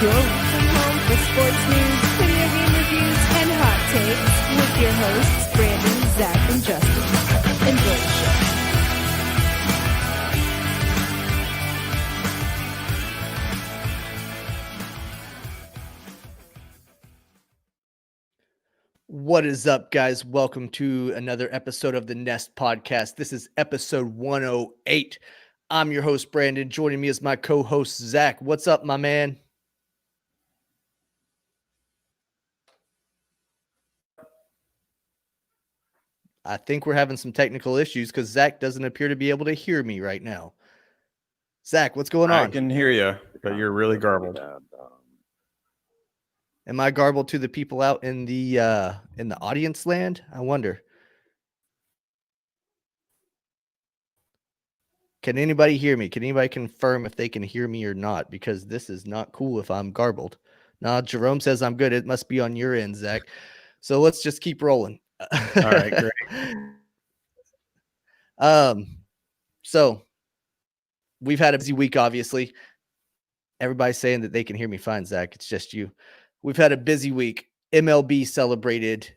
your weekly home for sports news, video game reviews, and hot takes with your hosts, Brandon, Zach, and Justin. Enjoy the show. What is up, guys? Welcome to another episode of the Nest Podcast. This is episode 108. I'm your host, Brandon. Joining me is my co-host, Zach. What's up, my man? I think we're having some technical issues because Zach doesn't appear to be able to hear me right now. Zach, what's going on? I can hear you, but you're really garbled. Am I garbled to the people out in the audience land? I wonder. Can anybody hear me? Can anybody confirm if they can hear me or not? Because this is not cool if I'm garbled. Nah, Jerome says I'm good. It must be on your end, Zach. So let's just keep rolling. All right, great. So we've had a busy week, obviously. Everybody's saying that they can hear me fine, Zach. It's just you. We've had a busy week. MLB celebrated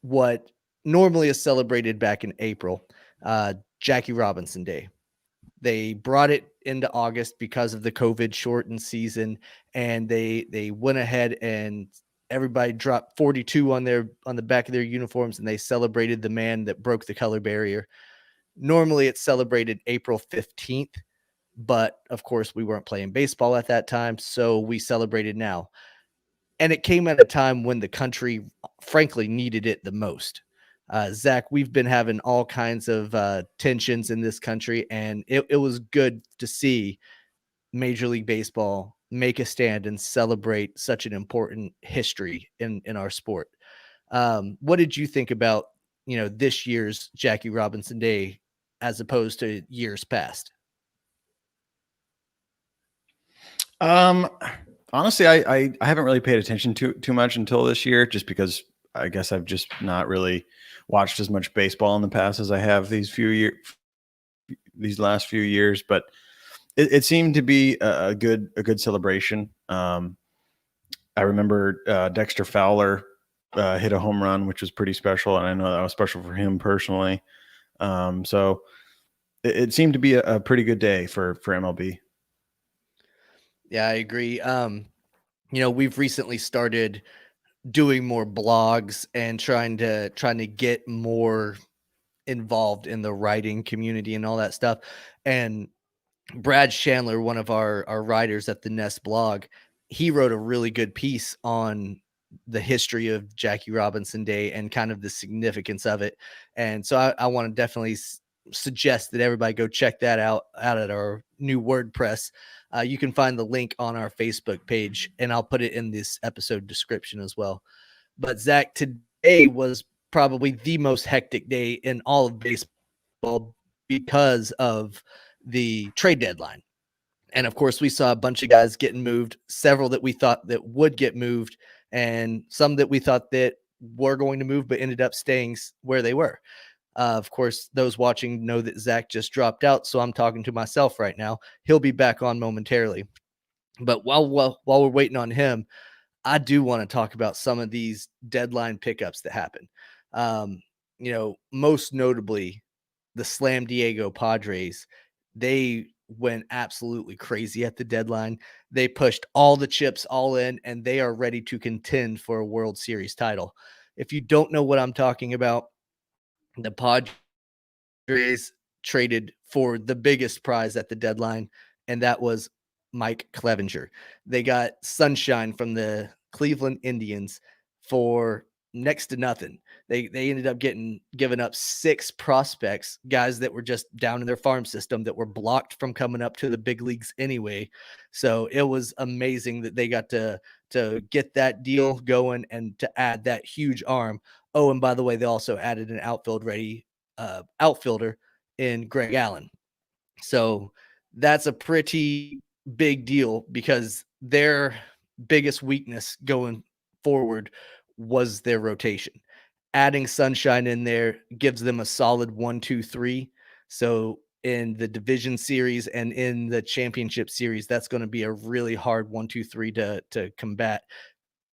what normally is celebrated back in April, Jackie Robinson Day. They brought it into August because of the COVID shortened season, and they went ahead and everybody dropped 42 on the back of their uniforms, and they celebrated the man that broke the color barrier. Normally it's celebrated April 15th, but of course we weren't playing baseball at that time, so we celebrated now. And it came at a time when the country, frankly, needed it the most. Zach, we've been having all kinds of tensions in this country, and it was good to see Major League Baseball make a stand and celebrate such an important history in our sport. What did you think about, this year's Jackie Robinson Day as opposed to years past? Honestly, I haven't really paid attention too much until this year, just because I guess I've just not really watched as much baseball in the past as I have these last few years. But it seemed to be a good celebration. I remember Dexter Fowler hit a home run, which was pretty special, and I know that was special for him personally. So it seemed to be a pretty good day for MLB. Yeah, I agree. We've recently started doing more blogs and trying to get more involved in the writing community and all that stuff. And Brad Chandler, one of our writers at the Nest blog, he wrote a really good piece on the history of Jackie Robinson Day and kind of the significance of it. And so I want to definitely suggest that everybody go check that out at our new WordPress. You can find the link on our Facebook page, and I'll put it in this episode description as well. But Zach, today was probably the most hectic day in all of baseball because of the trade deadline. And of course, we saw a bunch of guys getting moved, several that we thought that would get moved, and some that we thought that were going to move but ended up staying where they were. Of course, those watching know that Zach just dropped out, so I'm talking to myself right now. He'll be back on momentarily. But while we're waiting on him, I do want to talk about some of these deadline pickups that happen. Most notably, the Slam Diego Padres. They went absolutely crazy at the deadline. They pushed all the chips all in, and they are ready to contend for a World Series title. If you don't know what I'm talking about, the Padres traded for the biggest prize at the deadline, and that was Mike Clevinger. They got Sunshine from the Cleveland Indians for next to nothing. They ended up given up 6 prospects, guys that were just down in their farm system that were blocked from coming up to the big leagues anyway. So it was amazing that they got to get that deal going and to add that huge arm. Oh, and by the way, they also added an outfielder in Greg Allen. So that's a pretty big deal because their biggest weakness going forward was their rotation. Adding Sunshine in there gives them a solid 1, 2, 3. So in the division series and in the championship series, that's going to be a really hard 1-2-3 to combat,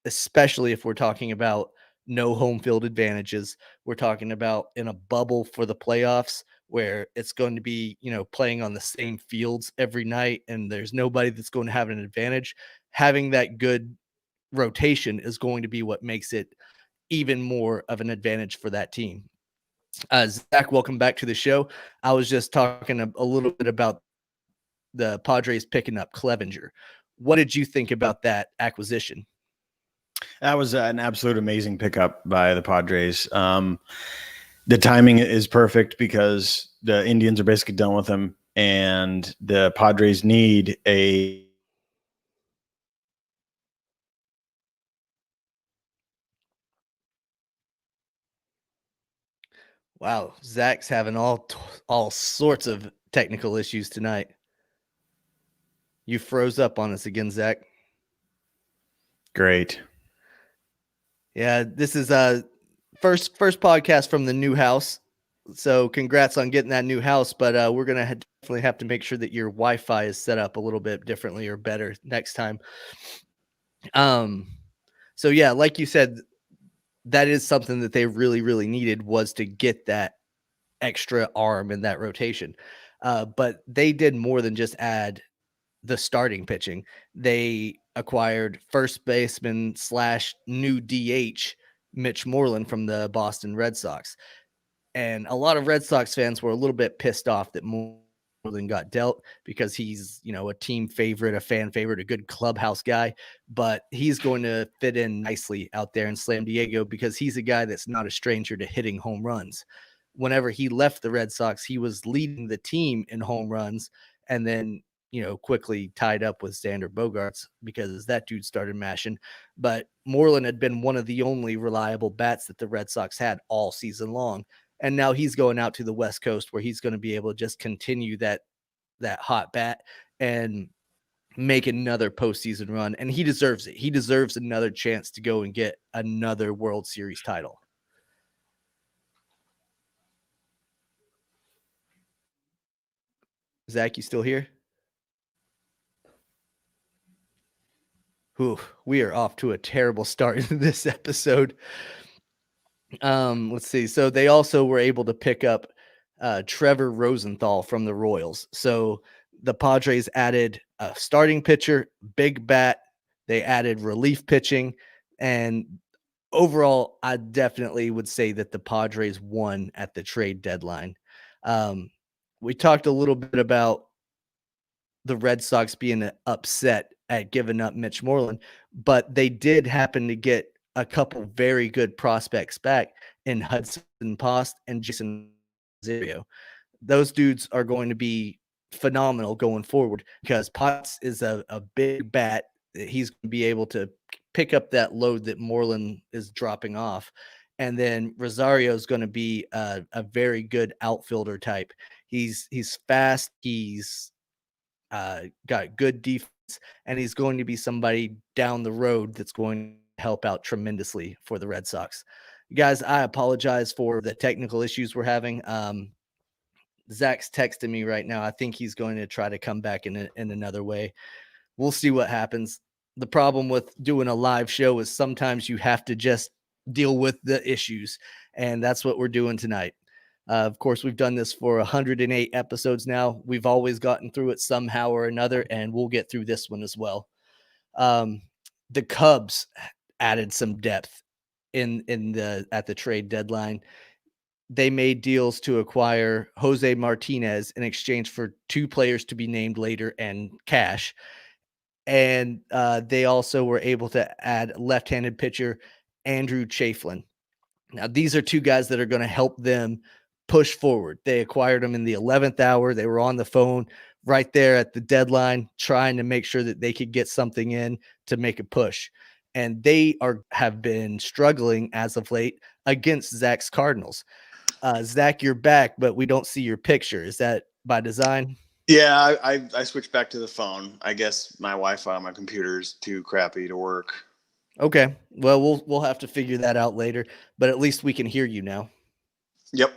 especially if we're talking about no home field advantages. We're talking about in a bubble for the playoffs where it's going to be, playing on the same fields every night and there's nobody that's going to have an advantage. Having that good rotation is going to be what makes it even more of an advantage for that team. Zach, welcome back to the show. I was just talking a little bit about the Padres picking up Clevenger. What did you think about that acquisition? That was an absolute amazing pickup by the Padres. The timing is perfect because the Indians are basically done with him, and the Padres need a Wow, Zach's having all sorts of technical issues tonight. You froze up on us again, Zach. great. Yeah, this is first podcast from the new house. So congrats on getting that new house, but we're gonna definitely have to make sure that your Wi-Fi is set up a little bit differently or better next time. So yeah, like you said, that is something that they really, really needed, was to get that extra arm in that rotation. But they did more than just add the starting pitching. They acquired first baseman / new DH Mitch Moreland from the Boston Red Sox. And a lot of Red Sox fans were a little bit pissed off that Moreland got dealt because he's, a team favorite, a fan favorite, a good clubhouse guy. But he's going to fit in nicely out there in San Diego because he's a guy that's not a stranger to hitting home runs. Whenever he left the Red Sox, he was leading the team in home runs and then, quickly tied up with Xander Bogaerts because that dude started mashing. But Moreland had been one of the only reliable bats that the Red Sox had all season long. And now he's going out to the West Coast where he's going to be able to just continue that hot bat and make another postseason run. And he deserves it. He deserves another chance to go and get another World Series title. Zach, you still here? Whew, we are off to a terrible start in this episode. Let's see. So they also were able to pick up Trevor Rosenthal from the Royals. So the Padres added a starting pitcher, big bat. They added relief pitching. And overall, I definitely would say that the Padres won at the trade deadline. We talked a little bit about the Red Sox being upset at giving up Mitch Moreland, but they did happen to get a couple very good prospects back in Hudson Post and Jason Rosario. Those dudes are going to be phenomenal going forward because Potts is a big bat. He's going to be able to pick up that load that Moreland is dropping off. And then Rosario is going to be a very good outfielder type. He's fast. He's got good defense, and he's going to be somebody down the road that's going to help out tremendously for the Red Sox. Guys, I apologize for the technical issues we're having. Zach's texting me right now. I think he's going to try to come back in another way. We'll see what happens. The problem with doing a live show is sometimes you have to just deal with the issues, and that's what we're doing tonight. Of course, we've done this for 108 episodes now. We've always gotten through it somehow or another, and we'll get through this one as well. The Cubs added some depth at the trade deadline. They made deals to acquire Jose Martinez in exchange for 2 players to be named later and cash. And they also were able to add left-handed pitcher Andrew Chaflin. Now, these are 2 guys that are going to help them push forward. They acquired them in the 11th hour. They were on the phone right there at the deadline, trying to make sure that they could get something in to make a push. And they have been struggling as of late against Zach's Cardinals. Zach, you're back, but we don't see your picture. Is that by design? Yeah, I switched back to the phone. I guess my Wi-Fi on my computer is too crappy to work. Okay. Well, we'll have to figure that out later, but at least we can hear you now. Yep.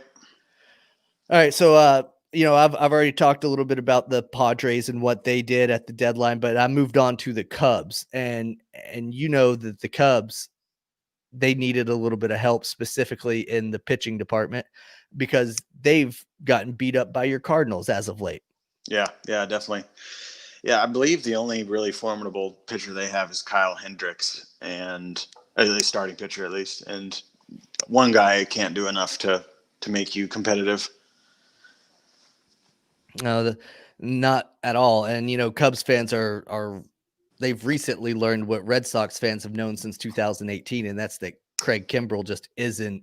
All right. So I've already talked a little bit about the Padres and what they did at the deadline, but I moved on to the Cubs, and that the Cubs, they needed a little bit of help specifically in the pitching department because they've gotten beat up by your Cardinals as of late. Yeah, definitely. Yeah, I believe the only really formidable pitcher they have is Kyle Hendricks, and at least starting pitcher at least. And one guy can't do enough to make you competitive. No, not at all. And Cubs fans are they've recently learned what Red Sox fans have known since 2018, and that's that Craig Kimbrell just isn't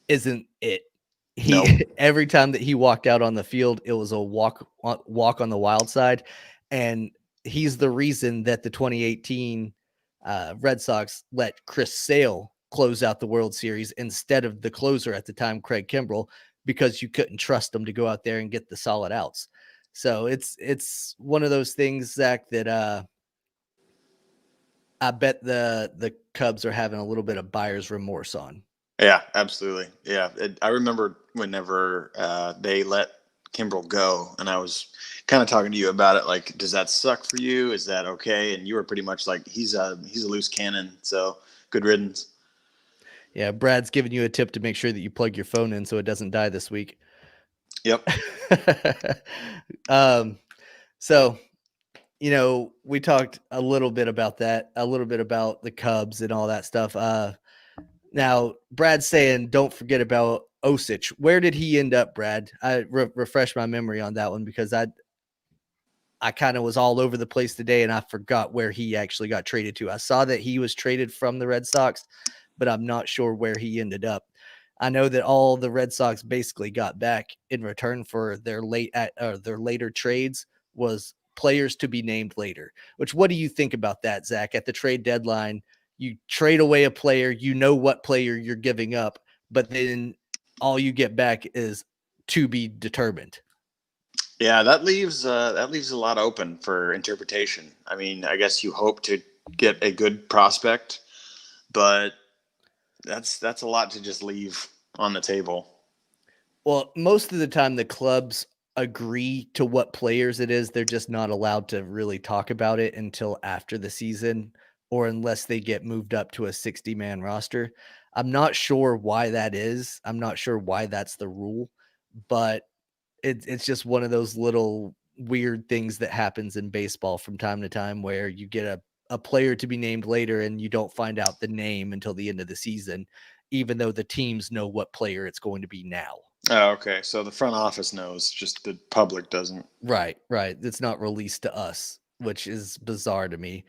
it. He Nope. Every time that he walked out on the field, it was a walk on the wild side, and he's the reason that the 2018 Red Sox let Chris Sale close out the World Series instead of the closer at the time, Craig Kimbrell, because you couldn't trust him to go out there and get the solid outs. So it's one of those things, Zach, that I bet the Cubs are having a little bit of buyer's remorse on. Yeah, absolutely. Yeah, I remember whenever they let Kimbrell go, and I was kind of talking to you about it. Like, does that suck for you? Is that okay? And you were pretty much like, he's a loose cannon. So good riddance. Yeah, Brad's giving you a tip to make sure that you plug your phone in so it doesn't die this week. Yep. So, we talked a little bit about that, a little bit about the Cubs and all that stuff. Now, Brad's saying don't forget about Osich. Where did he end up, Brad? I refresh my memory on that one because I kind of was all over the place today and I forgot where he actually got traded to. I saw that he was traded from the Red Sox, but I'm not sure where he ended up. I know that all the Red Sox basically got back in return for their later trades was players to be named later. Which, what do you think about that, Zach? At the trade deadline, you trade away a player, you know what player you're giving up, but then all you get back is to be determined. Yeah, that leaves a lot open for interpretation. I mean, I guess you hope to get a good prospect, but that's a lot to just leave on the table. Well, most of the time the clubs agree to what players it is. They're just not allowed to really talk about it until after the season or unless they get moved up to a 60-man roster. I'm not sure why that is. I'm not sure why that's the rule, but it's just one of those little weird things that happens in baseball from time to time where you get a player to be named later and you don't find out the name until the end of the season, even though the teams know what player it's going to be now. Oh, okay. So the front office knows, just the public doesn't. Right. It's not released to us, which is bizarre to me,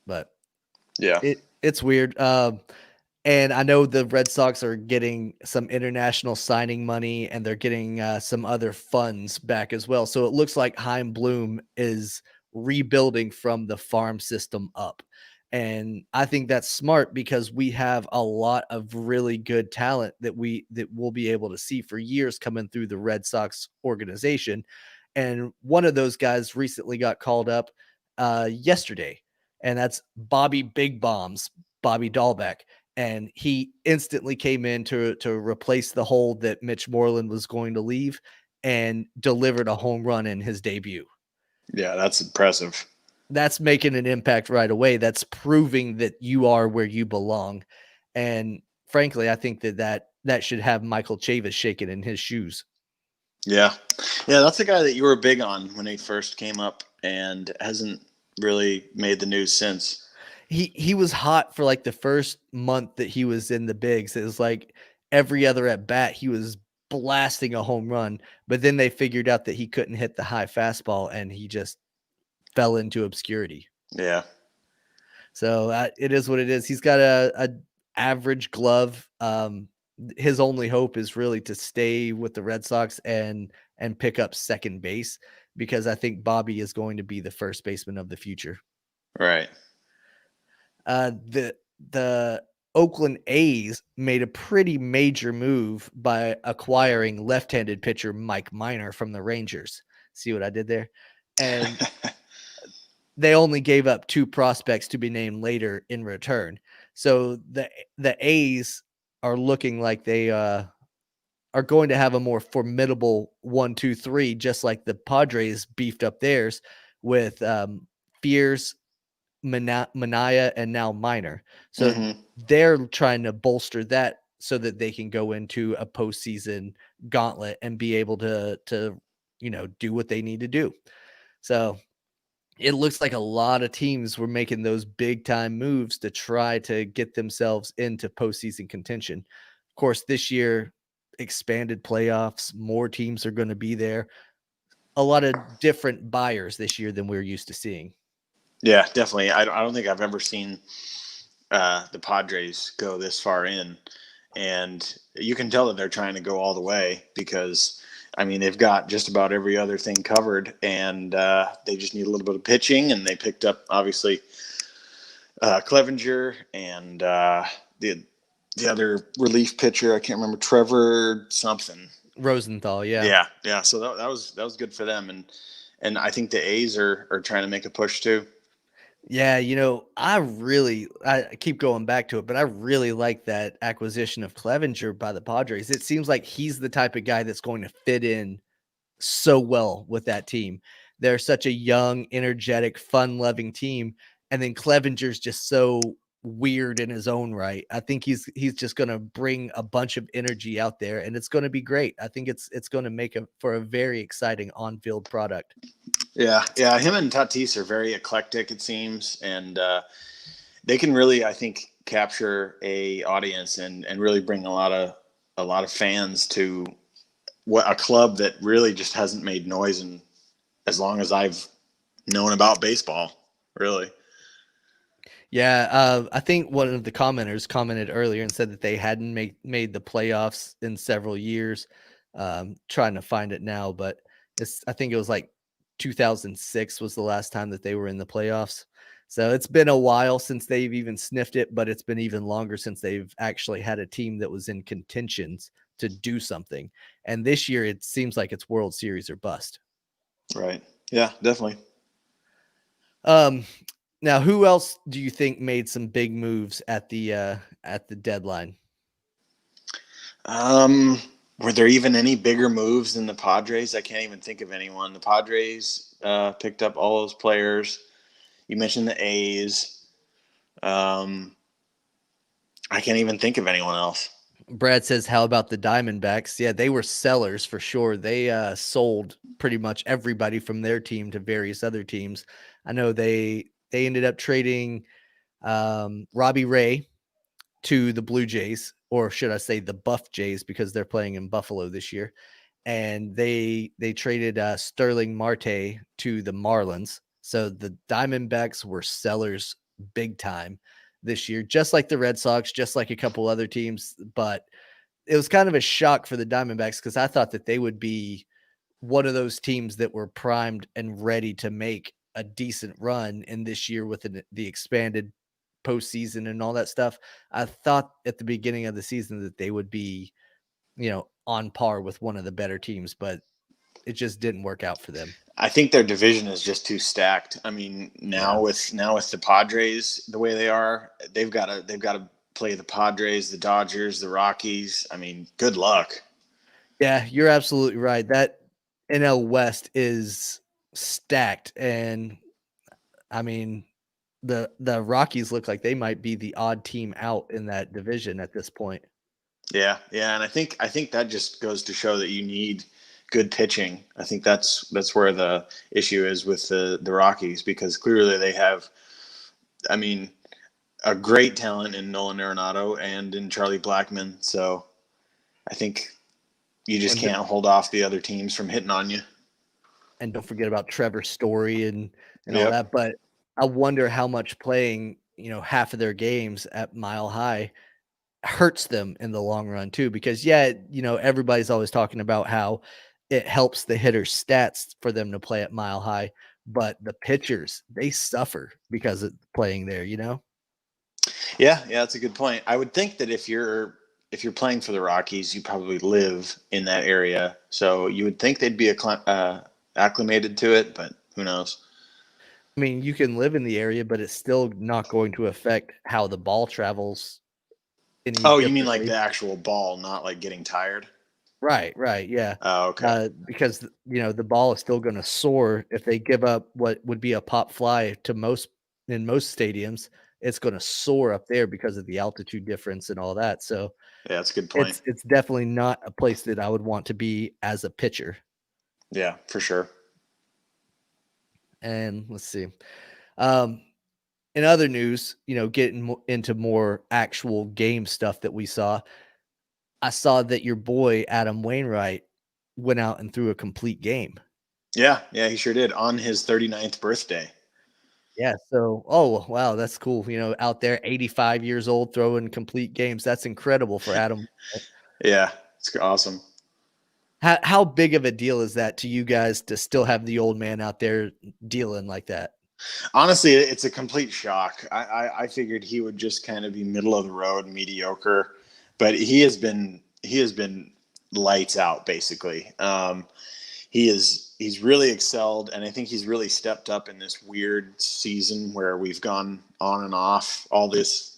but Yeah. it's weird. And I know the Red Sox are getting some international signing money and they're getting some other funds back as well. So it looks like Chaim Bloom is rebuilding from the farm system up. And I think that's smart because we have a lot of really good talent that we'll be able to see for years coming through the Red Sox organization. And one of those guys recently got called up yesterday, and that's Bobby Dahlbeck. And he instantly came in to replace the hole that Mitch Moreland was going to leave and delivered a home run in his debut. Yeah, that's impressive. That's making an impact right away. That's proving that you are where you belong. And frankly, I think that should have Michael Chavis shaking in his shoes. Yeah. Yeah, that's the guy that you were big on when he first came up and hasn't really made the news since. He was hot for like the first month that he was in the bigs. It was like every other at bat, he was blasting a home run, but then they figured out that he couldn't hit the high fastball and he just fell into obscurity. Yeah. So it is what it is. He's got a average glove. His only hope is really to stay with the Red Sox and pick up second base, because I think Bobby is going to be the first baseman of the future. Right. The Oakland A's made a pretty major move by acquiring left-handed pitcher Mike Minor from the Rangers. See what I did there? And they only gave up 2 prospects to be named later in return. So the A's are looking like they are going to have a more formidable 1-2-3, just like the Padres beefed up theirs with Fears, Mania, and now Minor. So they're trying to bolster that so that they can go into a postseason gauntlet and be able to do what they need to do. So it looks like a lot of teams were making those big time moves to try to get themselves into postseason contention. Of course, this year, expanded playoffs, more teams are going to be there. A lot of different buyers this year than we're used to seeing. Yeah, definitely. I don't think I've ever seen the Padres go this far in. And you can tell that they're trying to go all the way because, I mean, they've got just about every other thing covered, and they just need a little bit of pitching. And they picked up, obviously, Clevenger and the other relief pitcher. I can't remember, Trevor something. Rosenthal, yeah. Yeah. So that was good for them, and I think the A's are trying to make a push too. Yeah, I keep going back to it, but I really like that acquisition of Clevenger by the Padres. It seems like he's the type of guy that's going to fit in so well with that team. They're such a young, energetic, fun-loving team, and then Clevenger's just so weird in his own right. I think he's just going to bring a bunch of energy out there, and it's going to be great. I think it's going to make for a very exciting on-field product. Yeah. Him and Tatis are very eclectic, it seems, and they can really, I think, capture a audience and really bring a lot of fans to a club that really just hasn't made noise in as long as I've known about baseball, really. Yeah, I think one of the commenters commented earlier and said that they hadn't made the playoffs in several years. Trying to find it now, but I think it was like 2006 was the last time that they were in the playoffs. So it's been a while since they've even sniffed it, but it's been even longer since they've actually had a team that was in contentions to do something. And this year, it seems like it's World Series or bust. Right. Yeah, definitely. Now, who else do you think made some big moves at the deadline? Were there even any bigger moves than the Padres? I can't even think of anyone. The Padres picked up all those players. You mentioned the A's. I can't even think of anyone else. Brad says, how about the Diamondbacks? Yeah, they were sellers for sure. They sold pretty much everybody from their team to various other teams. I know they ended up trading Robbie Ray to the Blue Jays, or should I say the Buff Jays, because they're playing in Buffalo this year. And they traded Sterling Marte to the Marlins. So the Diamondbacks were sellers big time this year, just like the Red Sox, just like a couple other teams. But it was kind of a shock for the Diamondbacks because I thought that they would be one of those teams that were primed and ready to make a decent run in this year with the expanded postseason and all that stuff. I thought at the beginning of the season that they would be, on par with one of the better teams, but it just didn't work out for them. I think their division is just too stacked. I mean, now with the Padres the way they are, they've got to play the Padres, the Dodgers, the Rockies. I mean, good luck. Yeah, you're absolutely right. That NL West is stacked, and I mean, the Rockies look like they might be the odd team out in that division at this point. Yeah, and I think that just goes to show that you need good pitching. I think that's where the issue is with the Rockies, because clearly they have, I mean, a great talent in Nolan Arenado and in Charlie Blackmon. So I think you just can't hold off the other teams from hitting on you. And don't forget about Trevor Story and all that. But I wonder how much playing, half of their games at Mile High hurts them in the long run too, because everybody's always talking about how it helps the hitter's stats for them to play at Mile High, but the pitchers, they suffer because of playing there, Yeah, that's a good point. I would think that if you're playing for the Rockies, you probably live in that area, so you would think they'd be acclimated to it, but who knows? I mean, you can live in the area, but it's still not going to affect how the ball travels. You mean like the actual ball, not like getting tired? Right, yeah. Oh, okay. Because the ball is still going to soar if they give up what would be a pop fly to most in most stadiums. It's going to soar up there because of the altitude difference and all that. So Yeah, that's a good point. it's definitely not a place that I would want to be as a pitcher. Yeah, for sure. And let's see. Um, in other news, getting into more actual game stuff that we saw, I saw that your boy Adam Wainwright went out and threw a complete game. Yeah, he sure did on his 39th birthday. Yeah. So, oh wow, that's cool. Out there, 85 years old, throwing complete games. That's incredible for Adam. Yeah, it's awesome. How big of a deal is that to you guys to still have the old man out there dealing like that? Honestly, it's a complete shock. I figured he would just kind of be middle of the road, mediocre, but he has been lights out basically. He's really excelled, and I think he's really stepped up in this weird season where we've gone on and off all this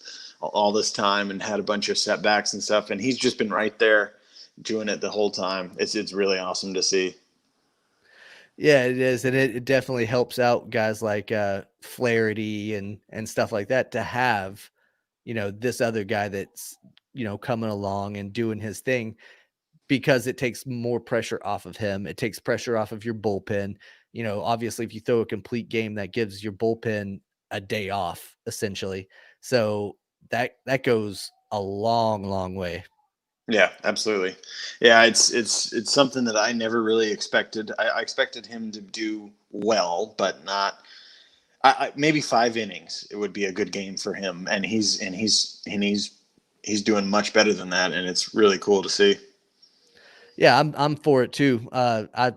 time and had a bunch of setbacks and stuff, and he's just been right there doing it the whole time. It's really awesome to see. Yeah, it is, and it definitely helps out guys like Flaherty and stuff like that to have this other guy that's coming along and doing his thing, because it takes more pressure off of him. It takes pressure off of your bullpen. Obviously, if you throw a complete game, that gives your bullpen a day off, essentially. So that goes a long, long way. Yeah, absolutely. Yeah, it's something that I never really expected. I expected him to do well, but not. Maybe 5 innings. It would be a good game for him, and he's doing much better than that, and it's really cool to see. Yeah, I'm for it too. I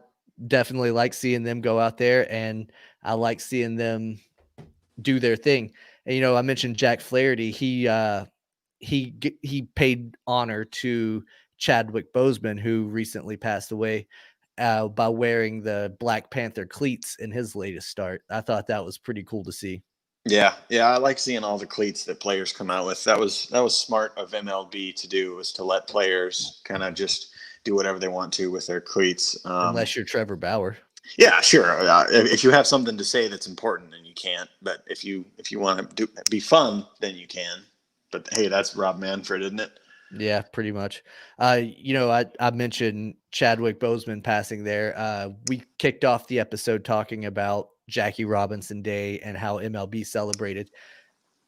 definitely like seeing them go out there, and I like seeing them do their thing. And I mentioned Jack Flaherty. He paid honor to Chadwick Boseman, who recently passed away, by wearing the Black Panther cleats in his latest start. I thought that was pretty cool to see. Yeah, I like seeing all the cleats that players come out with. That was smart of MLB to do, was to let players kind of just do whatever they want to with their cleats. Unless you're Trevor Bauer. Yeah, sure. If you have something to say that's important, then you can't. But if you want to be fun, then you can. But hey, that's Rob Manfred, isn't it? Yeah, pretty much. I mentioned Chadwick Boseman passing there. We kicked off the episode talking about Jackie Robinson Day and how MLB celebrated.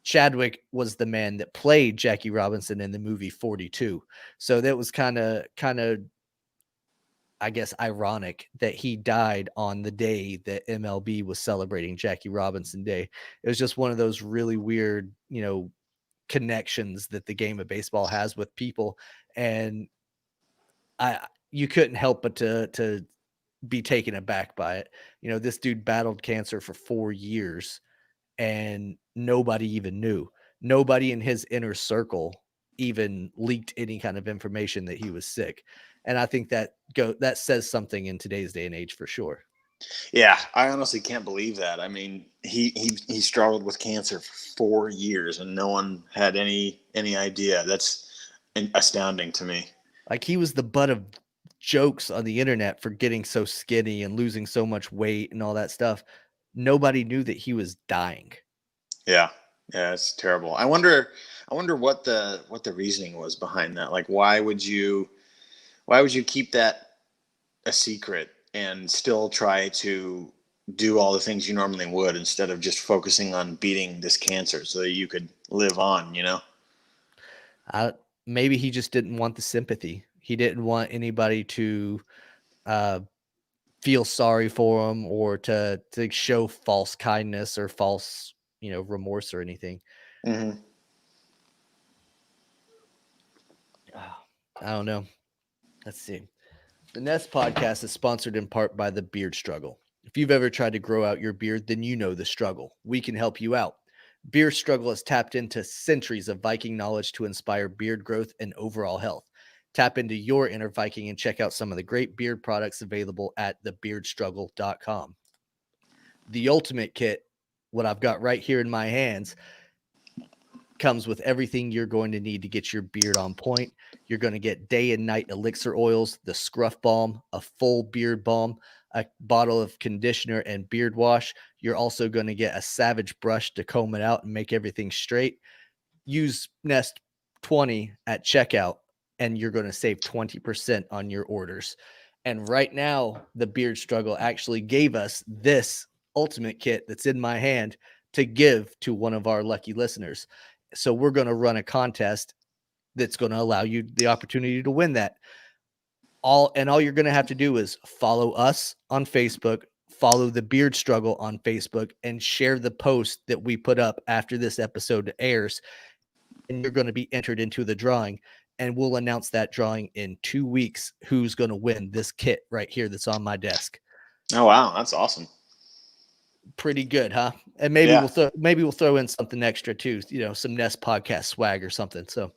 Chadwick was the man that played Jackie Robinson in the movie 42. So that was kind of, I guess, ironic that he died on the day that MLB was celebrating Jackie Robinson Day. It was just one of those really weird, connections that the game of baseball has with people. And you couldn't help but to be taken aback by it. This dude battled cancer for 4 years and nobody even knew. Nobody in his inner circle even leaked any kind of information that he was sick. And I think that says something in today's day and age for sure. Yeah, I honestly can't believe that. I mean, he struggled with cancer for 4 years, and no one had any idea. That's astounding to me. Like, he was the butt of jokes on the internet for getting so skinny and losing so much weight and all that stuff. Nobody knew that he was dying. Yeah, it's terrible. I wonder what the reasoning was behind that. Like, why would you keep that a secret and still try to do all the things you normally would, instead of just focusing on beating this cancer so that you could live on, Maybe he just didn't want the sympathy. He didn't want anybody to feel sorry for him or to show false kindness or false, remorse or anything. Mm-hmm. I don't know. Let's see. The Nest podcast is sponsored in part by the Beard Struggle. If you've ever tried to grow out your beard, then you know the struggle. We can help you out. Beard Struggle has tapped into centuries of Viking knowledge to inspire beard growth and overall health. Tap into your inner Viking and check out some of the great beard products available at thebeardstruggle.com. The ultimate kit, what I've got right here in my hands, comes with everything you're going to need to get your beard on point. You're going to get day and night elixir oils, the scruff balm, a full beard balm, a bottle of conditioner and beard wash. You're also going to get a Savage brush to comb it out and make everything straight. Use Nest 20 at checkout and you're going to save 20% on your orders. And right now, the Beard Struggle actually gave us this ultimate kit that's in my hand to give to one of our lucky listeners. So we're going to run a contest that's going to allow you the opportunity to win that. All you're going to have to do is follow us on Facebook, follow the Beard Struggle on Facebook, and share the post that we put up after this episode airs. And you're going to be entered into the drawing. And we'll announce that drawing in 2 weeks. Who's going to win this kit right here that's on my desk? Oh wow, that's awesome. Pretty good, huh? And maybe we'll throw in something extra too. Some Nest podcast swag or something. So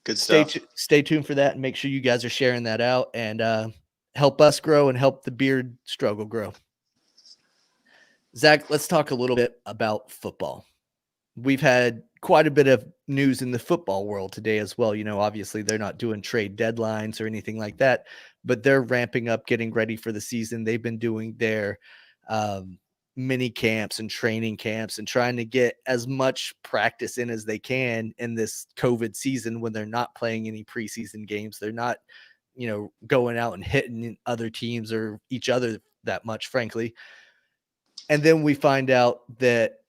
good stuff. Stay tuned for that, and make sure you guys are sharing that out and help us grow and help the Beard Struggle grow. Zach, let's talk a little bit about football. We've had quite a bit of news in the football world today as well. Obviously they're not doing trade deadlines or anything like that, but they're ramping up, getting ready for the season. They've been doing their mini camps and training camps and trying to get as much practice in as they can in this COVID season when they're not playing any preseason games. They're not, going out and hitting other teams or each other that much, frankly. And then we find out that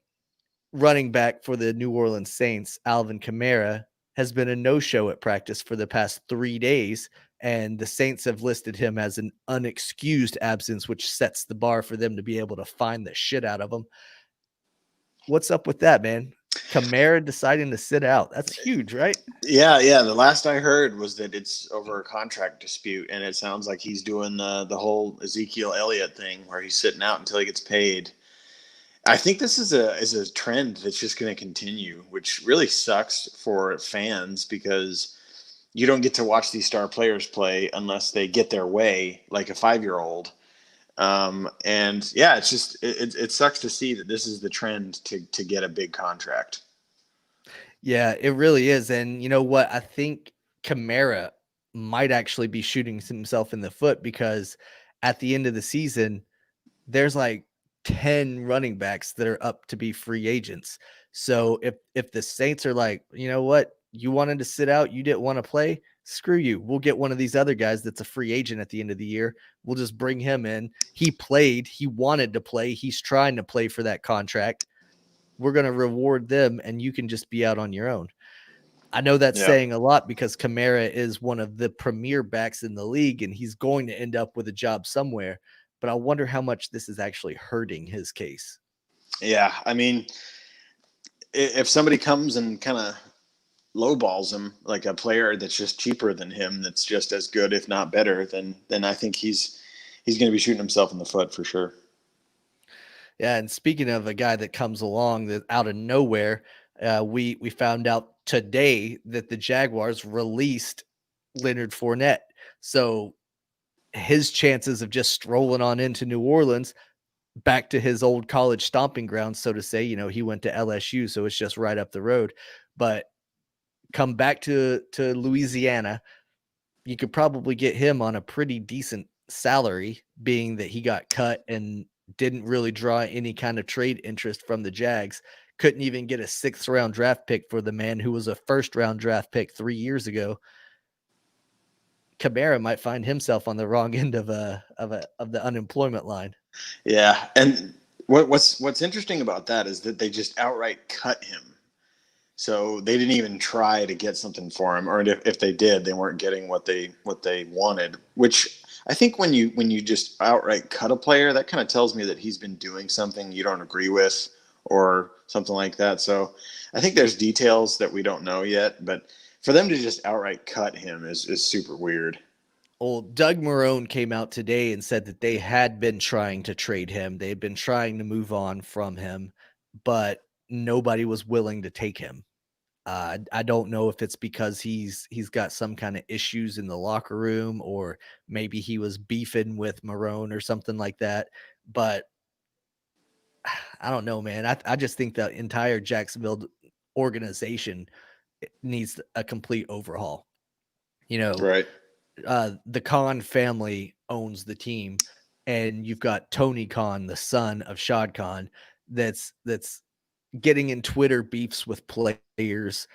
running back for the New Orleans Saints, Alvin Kamara, has been a no-show at practice for the past 3 days, and the Saints have listed him as an unexcused absence, which sets the bar for them to be able to find the shit out of him. What's up with that, man? Kamara deciding to sit out. That's huge, right? Yeah. The last I heard was that it's over a contract dispute, and it sounds like he's doing the whole Ezekiel Elliott thing where he's sitting out until he gets paid. I think this is a trend that's just going to continue, which really sucks for fans because you don't get to watch these star players play unless they get their way, like a 5-year-old. And yeah, it's just it sucks to see that this is the trend to get a big contract. Yeah, it really is. And you know what? I think Kamara might actually be shooting himself in the foot because at the end of the season, there's like 10 running backs that are up to be free agents. So if the Saints are like, you know what, you wanted to sit out, you didn't want to play, screw you. We'll get one of these other guys that's a free agent at the end of the year. We'll just bring him in. He played, he wanted to play, he's trying to play for that contract. We're going to reward them and you can just be out on your own. I know that's saying a lot because Kamara is one of the premier backs in the league and he's going to end up with a job somewhere. But I wonder how much this is actually hurting his case. Yeah, I mean, if somebody comes and kind of lowballs him, like a player that's just cheaper than him, that's just as good, if not better, then I think he's going to be shooting himself in the foot for sure. Yeah, and speaking of a guy that comes along that out of nowhere, we found out today that the Jaguars released Leonard Fournette. So his chances of just strolling on into New Orleans, back to his old college stomping grounds, so to say, he went to LSU, so it's just right up the road, but come back to Louisiana, you could probably get him on a pretty decent salary, being that he got cut and didn't really draw any kind of trade interest from the Jags. Couldn't even get a 6th round draft pick for the man who was a 1st round draft pick 3 years ago. Kamara might find himself on the wrong end of the unemployment line. Yeah, and what's interesting about that is that they just outright cut him. So they didn't even try to get something for him, or if they did, they weren't getting what they wanted. Which I think when you just outright cut a player, that kind of tells me that he's been doing something you don't agree with, or something like that. So I think there's details that we don't know yet, but for them to just outright cut him is super weird. Well, Doug Marrone came out today and said that they had been trying to trade him. They had been trying to move on from him, but nobody was willing to take him. I don't know if it's because he's got some kind of issues in the locker room, or maybe he was beefing with Marrone or something like that. But I don't know, man. I just think the entire Jacksonville organization needs a complete overhaul. You know, Right. The Khan family owns the team, and you've got Tony Khan, the son of Shad Khan, that's getting in Twitter beefs with players,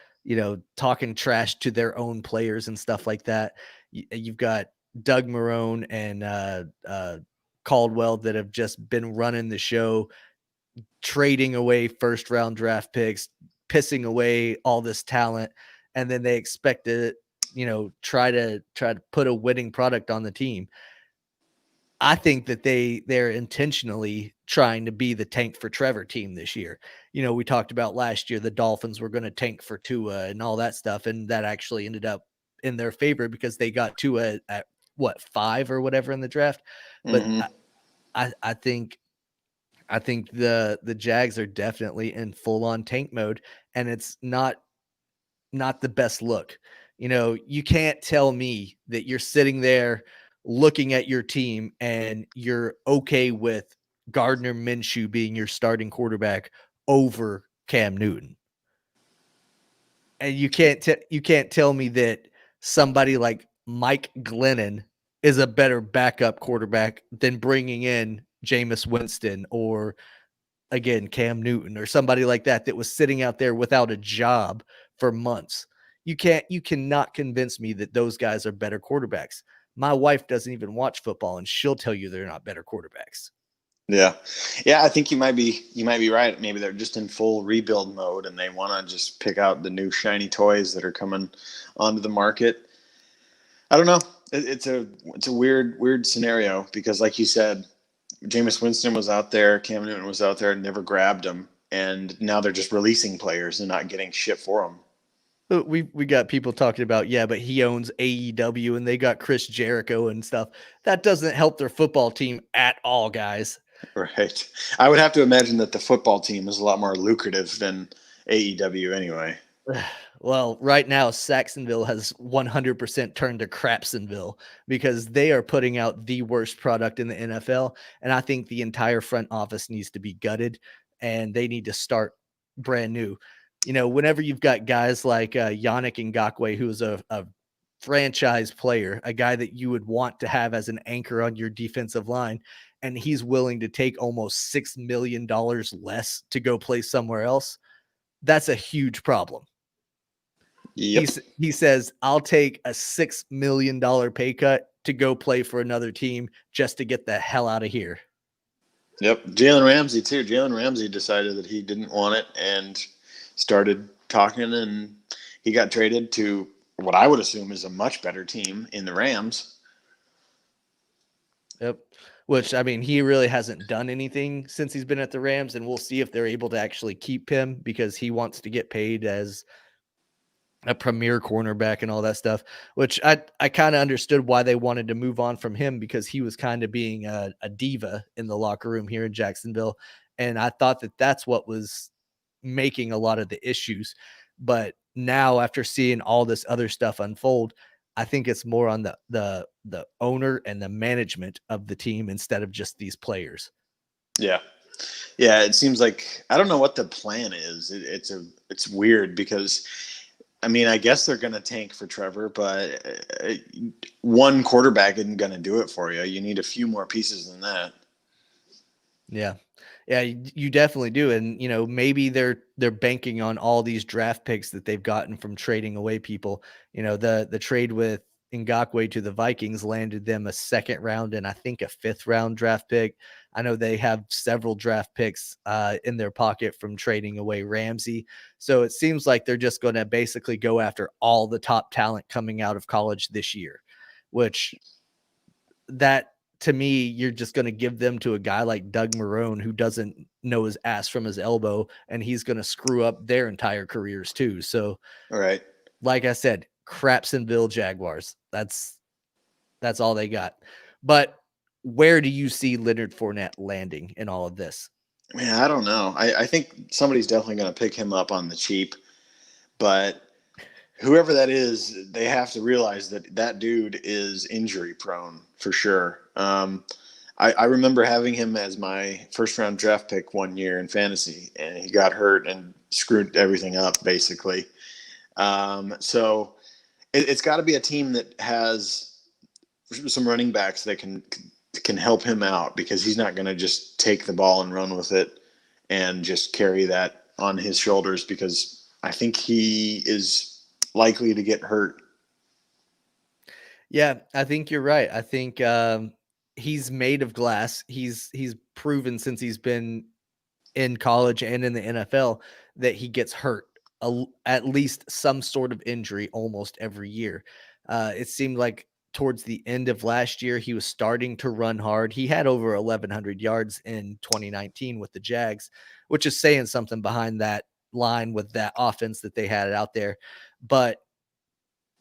talking trash to their own players and stuff like that. You've got Doug Marrone and Caldwell that have just been running the show, trading away first round draft picks, pissing away all this talent, and then they expect to, try to put a winning product on the team. I think that they're intentionally trying to be the tank for Trevor team this year. We talked about last year the Dolphins were going to tank for Tua and all that stuff, and that actually ended up in their favor because they got Tua at what, 5 or whatever in the draft. But Mm-hmm. I think the Jags are definitely in full on tank mode, and it's not the best look. You can't tell me that you're sitting there looking at your team and you're okay with Gardner Minshew being your starting quarterback over Cam Newton. And you can't tell me that somebody like Mike Glennon is a better backup quarterback than bringing in Jameis Winston or, again, Cam Newton or somebody like that was sitting out there without a job for months. You cannot convince me that those guys are better quarterbacks. My wife doesn't even watch football, and she'll tell you they're not better quarterbacks. Yeah. I think you might be right. Maybe they're just in full rebuild mode and they want to just pick out the new shiny toys that are coming onto the market. I don't know. It's a weird scenario because, like you said, Jameis Winston was out there, Cam Newton was out there, and never grabbed him, and now they're just releasing players and not getting shit for them. We got people talking about, but he owns AEW and they got Chris Jericho and stuff. That doesn't help their football team at all, guys. Right. I would have to imagine that the football team is a lot more lucrative than AEW anyway. Well, right now, Saxonville has 100% turned to Crapsonville because they are putting out the worst product in the NFL. And I think the entire front office needs to be gutted and they need to start brand new. Whenever you've got guys like Yannick Ngakoue, who's a franchise player, a guy that you would want to have as an anchor on your defensive line, and he's willing to take almost $6 million less to go play somewhere else, that's a huge problem. Yep. He says, I'll take a $6 million pay cut to go play for another team just to get the hell out of here. Yep. Jalen Ramsey, too. Jalen Ramsey decided that he didn't want it and started talking, and he got traded to what I would assume is a much better team in the Rams. Yep. Which, I mean, he really hasn't done anything since he's been at the Rams, and we'll see if they're able to actually keep him because he wants to get paid as a premier cornerback and all that stuff, which I kind of understood why they wanted to move on from him because he was kind of being a diva in the locker room here in Jacksonville. And I thought that that's what was making a lot of the issues. But now, after seeing all this other stuff unfold, I think it's more on the owner and the management of the team instead of just these players. Yeah. It seems like, I don't know what the plan is. It's weird because, I mean, I guess they're going to tank for Trevor, but one quarterback isn't going to do it for you. You need a few more pieces than that. Yeah, you definitely do. And, maybe they're banking on all these draft picks that they've gotten from trading away people. The trade with Ngakoue to the Vikings landed them a 2nd round and I think a 5th round draft pick. I know they have several draft picks in their pocket from trading away Ramsey. So it seems like they're just going to basically go after all the top talent coming out of college this year, which that, to me, you're just going to give them to a guy like Doug Marrone who doesn't know his ass from his elbow, and he's going to screw up their entire careers too. So, all right, like I said, Crapsonville Jaguars. That's all they got. But where do you see Leonard Fournette landing in all of this? Man, I don't know. I think somebody's definitely going to pick him up on the cheap, but whoever that is, they have to realize that dude is injury prone for sure. I remember having him as my 1st round draft pick one year in fantasy, and he got hurt and screwed everything up basically. So it's got to be a team that has some running backs that can help him out, because he's not going to just take the ball and run with it and just carry that on his shoulders, because I think he is likely to get hurt. Yeah, I think you're right. I think he's made of glass. He's proven since he's been in college and in the NFL that he gets hurt at least some sort of injury almost every year. It seemed like towards the end of last year, he was starting to run hard. He had over 1,100 yards in 2019 with the Jags, which is saying something behind that line with that offense that they had out there. But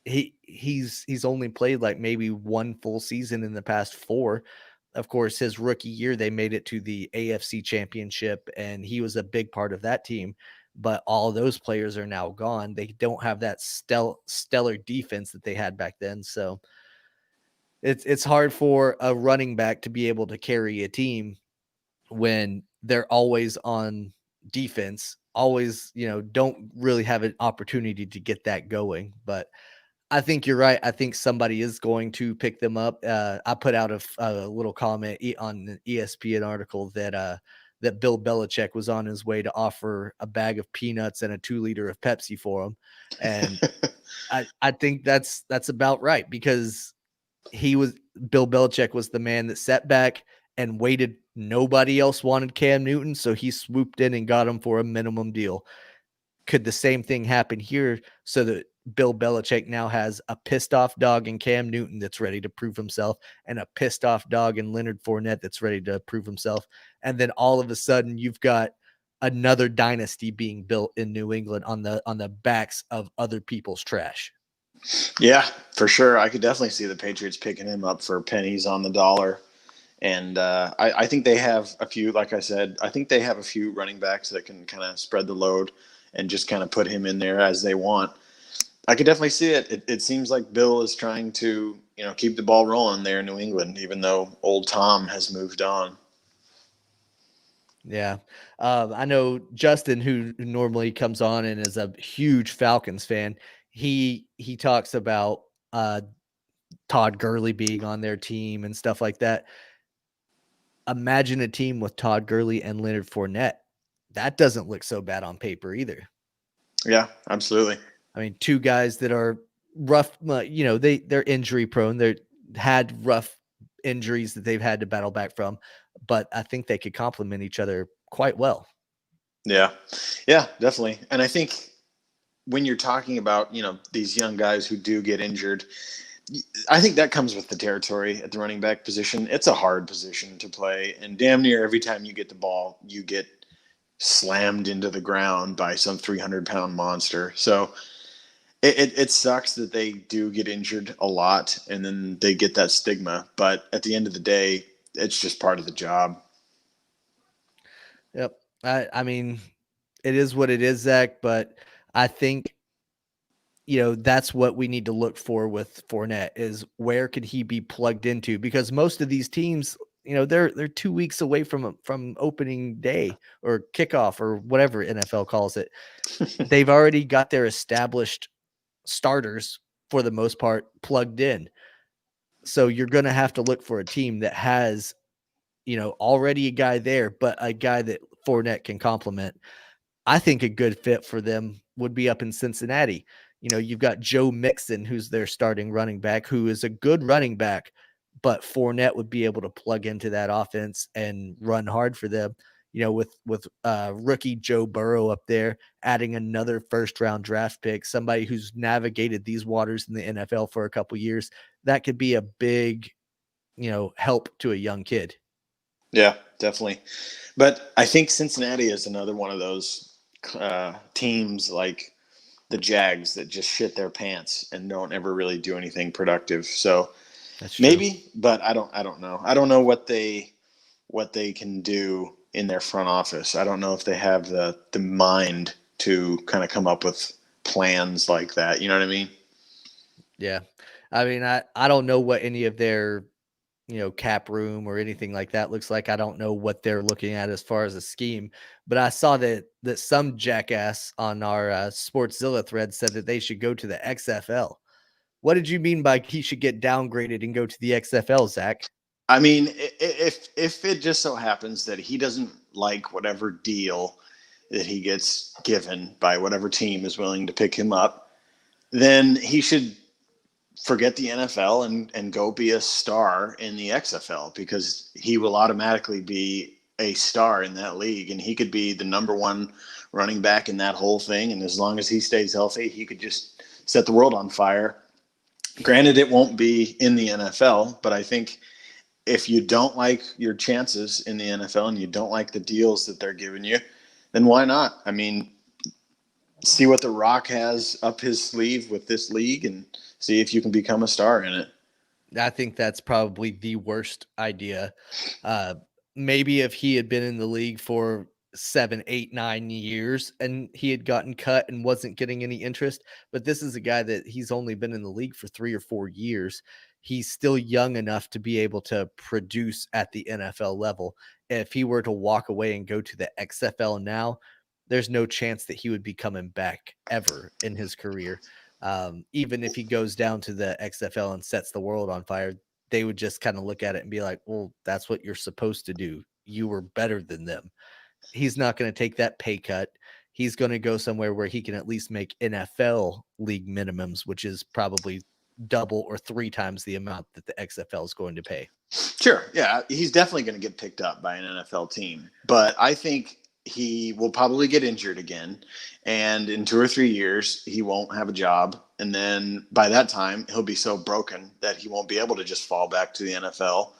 he's only played like maybe one full season in the past 4. Of course, his rookie year, they made it to the AFC Championship, and he was a big part of that team. But all those players are now gone. They don't have that stellar defense that they had back then. So it's hard for a running back to be able to carry a team when they're always on defense, always, don't really have an opportunity to get that going. But I think you're right. I think somebody is going to pick them up. I put out a little comment on an ESPN article that Bill Belichick was on his way to offer a bag of peanuts and a 2-liter of Pepsi for him, and I think that's about right, because Bill Belichick was the man that sat back and waited. Nobody else wanted Cam Newton, so he swooped in and got him for a minimum deal. Could the same thing happen here, so that Bill Belichick now has a pissed off dog in Cam Newton that's ready to prove himself, and a pissed off dog in Leonard Fournette that's ready to prove himself? And then all of a sudden you've got another dynasty being built in New England on the backs of other people's trash. Yeah, for sure. I could definitely see the Patriots picking him up for pennies on the dollar. And I think they have a few, like I said, I think they have a few running backs that can kind of spread the load and just kind of put him in there as they want. I could definitely see it. It seems like Bill is trying to, keep the ball rolling there in New England, even though old Tom has moved on. Yeah. I know Justin, who normally comes on and is a huge Falcons fan. He talks about Todd Gurley being on their team and stuff like that. Imagine a team with Todd Gurley and Leonard Fournette. That doesn't look so bad on paper either. Yeah, absolutely. I mean, 2 guys that are rough, they're injury prone. They're had rough injuries that they've had to battle back from, but I think they could complement each other quite well. Yeah, definitely. And I think when you're talking about, these young guys who do get injured, I think that comes with the territory at the running back position. It's a hard position to play, and damn near every time you get the ball, you get slammed into the ground by some 300-pound monster. So it sucks that they do get injured a lot, and then they get that stigma. But at the end of the day, it's just part of the job. Yep. I mean, it is what it is, Zach, but I think that's what we need to look for with Fournette, is where could he be plugged into? Because most of these teams, they're 2 weeks away from opening day or kickoff or whatever NFL calls it. They've already got their established starters for the most part plugged in. So you're going to have to look for a team that has, already a guy there, but a guy that Fournette can complement. I think a good fit for them would be up in Cincinnati. You've got Joe Mixon, who's their starting running back, who is a good running back, but Fournette would be able to plug into that offense and run hard for them. With rookie Joe Burrow up there, adding another first-round draft pick, somebody who's navigated these waters in the NFL for a couple years, that could be a big, help to a young kid. Yeah, definitely. But I think Cincinnati is another one of those teams like the Jags that just shit their pants and don't ever really do anything productive. So maybe, but I don't know. I don't know what they can do in their front office. I don't know if they have the mind to kind of come up with plans like that. You know what I mean? Yeah. I mean, I don't know what any of their cap room or anything like that looks like. I don't know what they're looking at as far as a scheme, but I saw that some jackass on our Sportszilla thread said that they should go to the XFL. What did you mean by he should get downgraded and go to the XFL, Zach? I mean, if it just so happens that he doesn't like whatever deal that he gets given by whatever team is willing to pick him up, then he should forget the NFL and go be a star in the XFL, because he will automatically be a star in that league, and he could be the number one running back in that whole thing. And as long as he stays healthy, he could just set the world on fire. Granted, it won't be in the NFL, but I think if you don't like your chances in the NFL and you don't like the deals that they're giving you, then why not? I mean, see what The Rock has up his sleeve with this league and see if you can become a star in it. I think that's probably the worst idea. Maybe if he had been in the league for 7, 8, 9 years and he had gotten cut and wasn't getting any interest, but this is a guy that he's only been in the league for 3 or 4 years. He's still young enough to be able to produce at the NFL level. If he were to walk away and go to the XFL now, there's no chance that he would be coming back ever in his career. Even if he goes down to the XFL and sets the world on fire, they would just kind of look at it and be like, well, that's what you're supposed to do. You were better than them. He's not going to take that pay cut. He's going to go somewhere where he can at least make NFL league minimums, which is probably double or 3 times the amount that the XFL is going to pay. Sure. Yeah. He's definitely going to get picked up by an NFL team, but I think he will probably get injured again. And in 2 or 3 years, he won't have a job. And then by that time, he'll be so broken that he won't be able to just fall back to the NFL.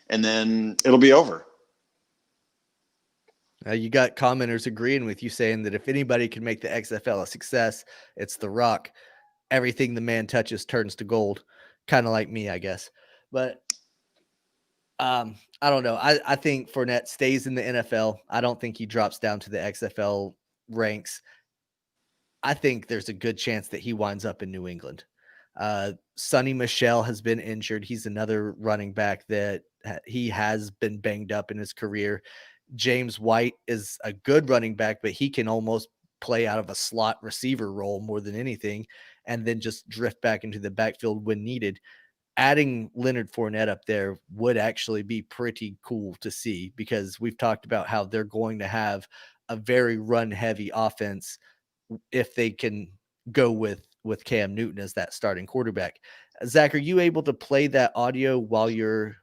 And then it'll be over. You got commenters agreeing with you, saying that if anybody can make the XFL a success, it's The Rock. Everything the man touches turns to gold. Kind of like me, I guess. But I don't know. I think Fournette stays in the NFL. I don't think he drops down to the XFL ranks. I think there's a good chance that he winds up in New England. Sonny Michel has been injured. He's another running back that he has been banged up in his career. James White is a good running back, but he can almost play out of a slot receiver role more than anything, and then just drift back into the backfield when needed. Adding Leonard Fournette up there would actually be pretty cool to see, because we've talked about how they're going to have a very run heavy offense if they can go with Cam Newton as that starting quarterback. Zach, are you able to play that audio while you're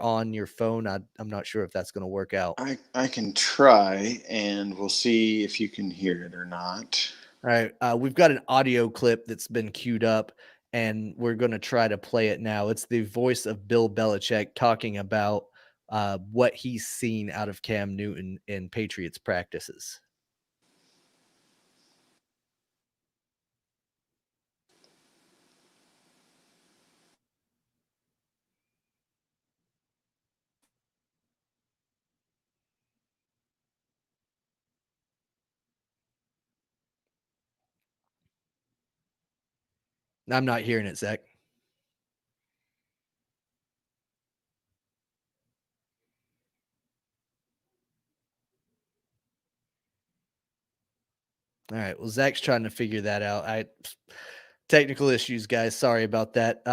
on your phone? I'm not sure if that's going to work out. I can try, and we'll see if you can hear it or not. All right. We've got an audio clip that's been queued up, and we're going to try to play it now. It's the voice of Bill Belichick talking about what he's seen out of Cam Newton in Patriots practices. I'm not hearing it, Zach. All right. Well, Zach's trying to figure that out. Technical issues, guys. Sorry about that.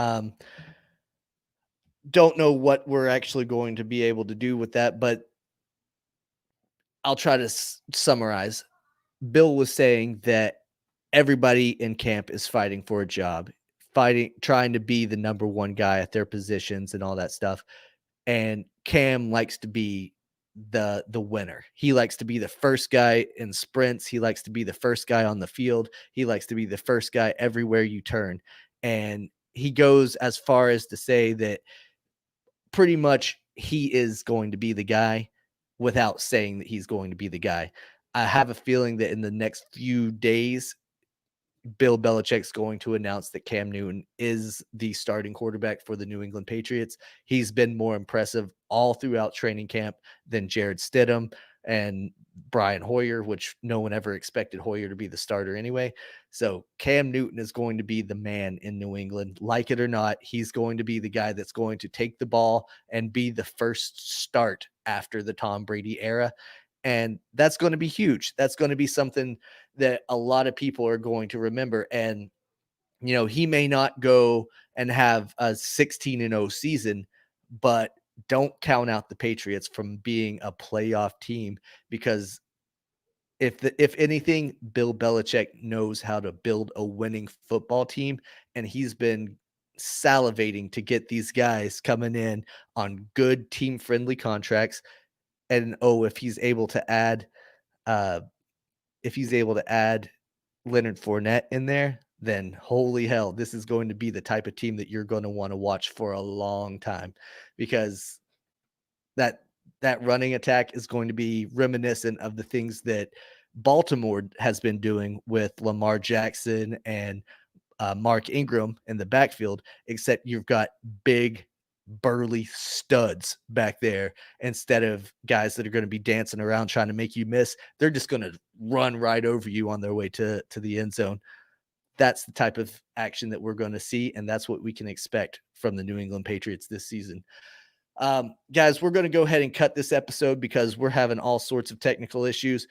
Don't know what we're actually going to be able to do with that, but I'll try to summarize. Bill was saying that everybody in camp is fighting for a job, trying to be the number one guy at their positions and all that stuff. And Cam likes to be the winner. He likes to be the first guy in sprints. He likes to be the first guy on the field. He likes to be the first guy everywhere you turn. And he goes as far as to say that pretty much he is going to be the guy without saying that he's going to be the guy. I have a feeling that in the next few days, Bill Belichick's going to announce that Cam Newton is the starting quarterback for the New England Patriots. He's been more impressive all throughout training camp than Jared Stidham. and Brian Hoyer, which no one ever expected Hoyer to be the starter anyway. So Cam Newton is going to be the man in New England. Like it or not, he's going to be the guy that's going to take the ball and be the first start after the Tom Brady era. And that's going to be huge. That's going to be something that a lot of people are going to remember. And, you know, he may not go and have a 16-0 season, but don't count out the Patriots from being a playoff team, because if anything, Bill Belichick knows how to build a winning football team, and he's been salivating to get these guys coming in on good team-friendly contracts. And if he's able to add Leonard Fournette in there, then holy hell, this is going to be the type of team that you're going to want to watch for a long time, because that running attack is going to be reminiscent of the things that Baltimore has been doing with Lamar Jackson and Mark Ingram in the backfield, except you've got big, burly studs back there instead of guys that are going to be dancing around trying to make you miss. They're just going to run right over you on their way to the end zone. That's the type of action that we're going to see, and that's what we can expect from the New England Patriots this season. Guys, we're going to go ahead and cut this episode because we're having all sorts of technical issues.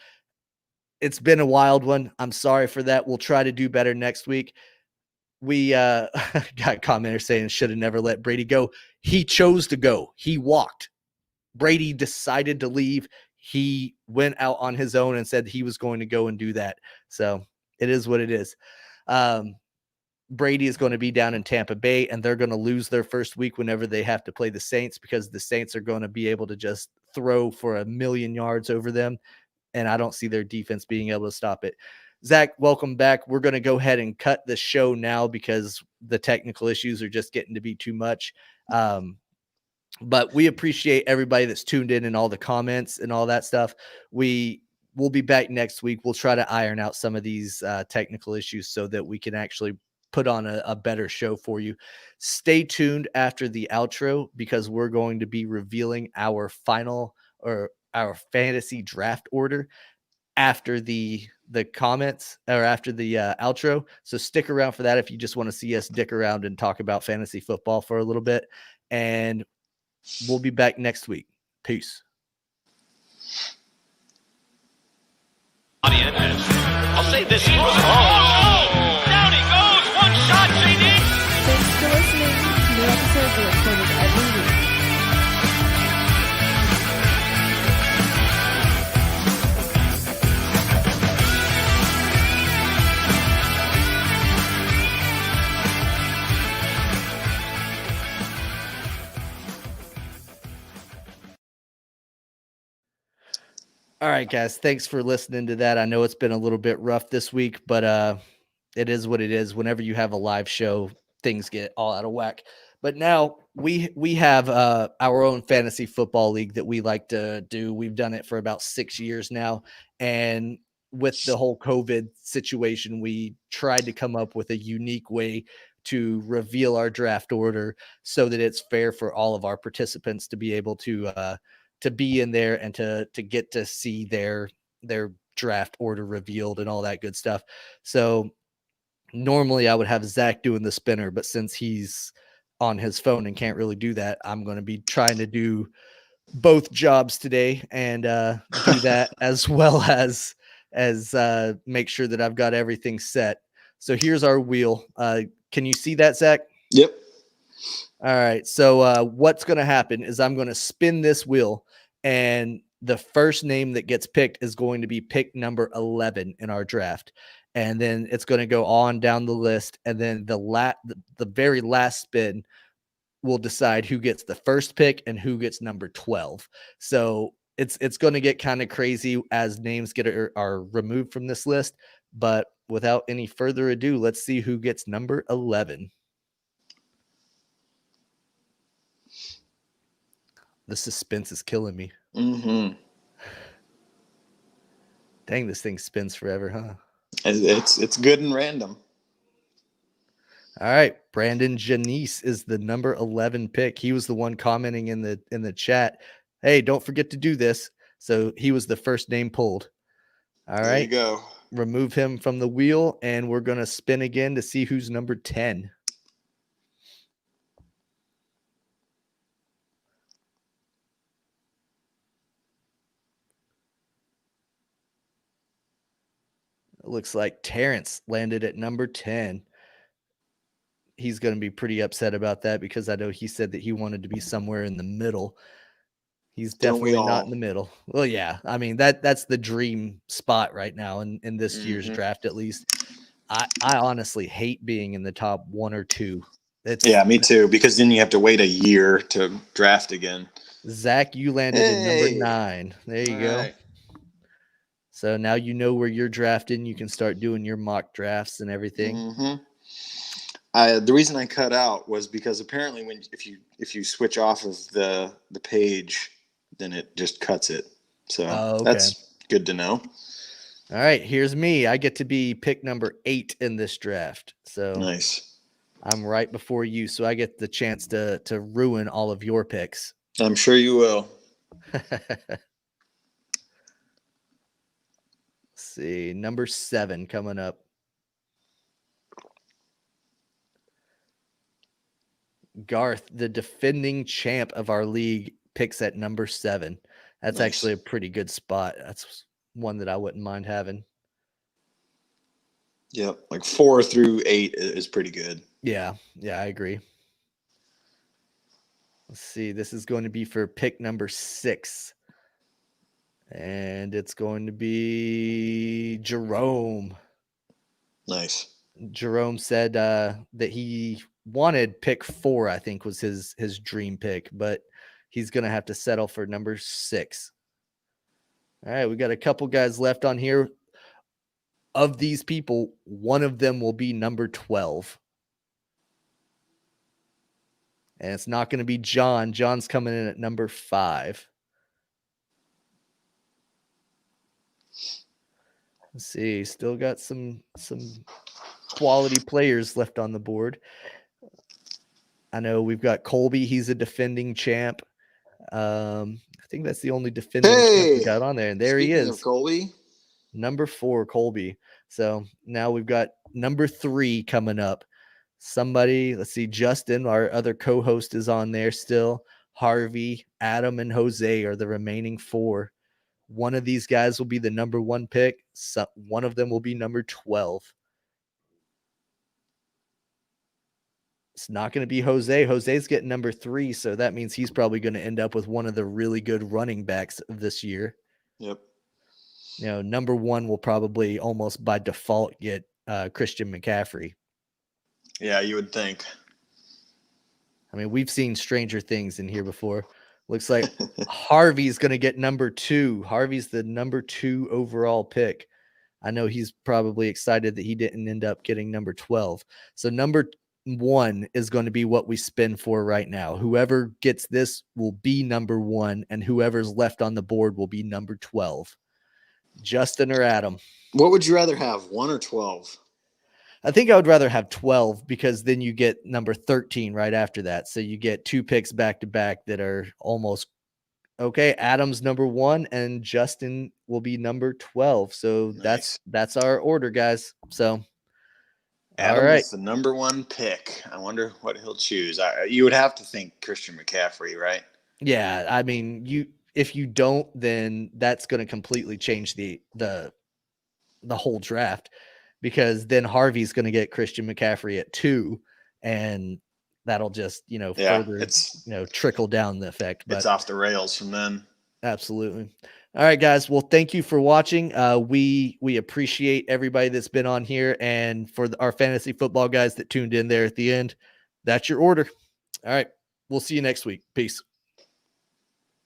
It's been a wild one. I'm sorry for that. We'll try to do better next week. We got commenters saying should have never let Brady go. He chose to go. He walked. Brady decided to leave. He went out on his own and said he was going to go and do that. So it is what it is. Brady is going to be down in Tampa Bay, and they're going to lose their first week whenever they have to play the Saints, because the Saints are going to be able to just throw for 1,000,000 yards over them, and I don't see their defense being able to stop it. Zach, welcome back. We're going to go ahead and cut the show now because the technical issues are just getting to be too much. But we appreciate everybody that's tuned in and all the comments and all that stuff. We'll be back next week. We'll try to iron out some of these technical issues so that we can actually put on a better show for you. Stay tuned after the outro, because we're going to be revealing our final or our fantasy draft order after the comments or after the outro. So stick around for that if you just want to see us dick around and talk about fantasy football for a little bit. And we'll be back next week. Peace. I'll say this. Down he goes. One shot, JD. Thanks for listening. New episodes are recorded every week. All right, guys. Thanks for listening to that. I know it's been a little bit rough this week, but it is what it is. Whenever you have a live show, things get all out of whack. But now we have our own fantasy football league that we like to do. We've done it for about 6 years now. And with the whole COVID situation, we tried to come up with a unique way to reveal our draft order so that it's fair for all of our participants to be able to be in there and to get to see their draft order revealed and all that good stuff. So normally I would have Zach doing the spinner, but since he's on his phone and can't really do that, I'm going to be trying to do both jobs today and do that as well as make sure that I've got everything set. So here's our wheel. Can you see that, Zach? Yep. All right. So what's going to happen is I'm going to spin this wheel, and the first name that gets picked is going to be pick number 11 in our draft. And then it's going to go on down the list. And then the very last spin will decide who gets the first pick and who gets number 12. So it's going to get kind of crazy as names are removed from this list. But without any further ado, let's see who gets number 11. The suspense is killing me. Mm-hmm. Dang, this thing spins forever, huh? It's good and random. All right, Brandon Janice is the number 11 pick. He was the one commenting in the chat. Hey, don't forget to do this. So he was the first name pulled. All There right. you go. Remove him from the wheel, and we're going to spin again to see who's number 10. It looks like Terrence landed at number 10. He's going to be pretty upset about that because I know he said that he wanted to be somewhere in the middle. He's Don't we definitely not all? in the middle. Well, yeah. I mean, that's the dream spot right now in this year's Mhm. draft, at least. I honestly hate being in the top 1 or 2. Yeah, me too. Because then you have to wait a year to draft again. Zach, you landed in number Hey. 9. There you All go. right. So now you know where you're drafting. You can start doing your mock drafts and everything. Mm-hmm. The reason I cut out was because apparently if you switch off of the page, then it just cuts it. So Okay. that's good to know. All right, here's me. I get to be pick number 8 in this draft. So Nice. I'm right before you, so I get the chance to ruin all of your picks. I'm sure you will. Let's see, number 7 coming up. Garth, the defending champ of our league, picks at number 7. That's Nice. actually a pretty good spot. That's one that I wouldn't mind having. Yep, like 4 through 8 is pretty good. Yeah, I agree. Let's see. This is going to be for pick number 6. And it's going to be Jerome. Nice. Jerome said that he wanted pick 4, I think was his dream pick, but he's going to have to settle for number 6. All right, we got a couple guys left on here. Of these people, one of them will be number 12. And it's not going to be John. John's coming in at number 5. Let's see. Still got some quality players left on the board. I know we've got Colby. He's a defending champ. I think that's the only defending champ we got on there. And there he is. Speaking of Colby. Number 4, Colby. So now we've got number 3 coming up. Somebody, let's see, Justin, our other co-host, is on there still. Harvey, Adam, and Jose are the remaining 4. One of these guys will be the number 1 pick. One of them will be number 12. It's not going to be Jose. Jose's getting number 3, so that means he's probably going to end up with one of the really good running backs of this year. Yep. You know, number 1 will probably almost by default get Christian McCaffrey. Yeah, you would think. I mean, we've seen stranger things in here before. Looks like Harvey's going to get number 2. Harvey's the number 2 overall pick. I know he's probably excited that he didn't end up getting number 12. So number 1 is going to be what we spin for right now. Whoever gets this will be number 1, and whoever's left on the board will be number 12. Justin or Adam? What would you rather have, 1 or 12? I think I would rather have 12 because then you get number 13 right after that. So you get 2 picks back to back that are almost okay. Adam's number 1 and Justin will be number 12. So Nice. that's our order, guys. So Adam all right. is the number 1 pick. I wonder what he'll choose. You would have to think Christian McCaffrey, right? Yeah, I mean, if you don't, then that's going to completely change the whole draft, because then Harvey's going to get Christian McCaffrey at 2, and that'll just, further, trickle down the effect. But it's off the rails from then. Absolutely. All right, guys. Well, thank you for watching. We appreciate everybody that's been on here, and for our fantasy football guys that tuned in there at the end, that's your order. All right. We'll see you next week. Peace.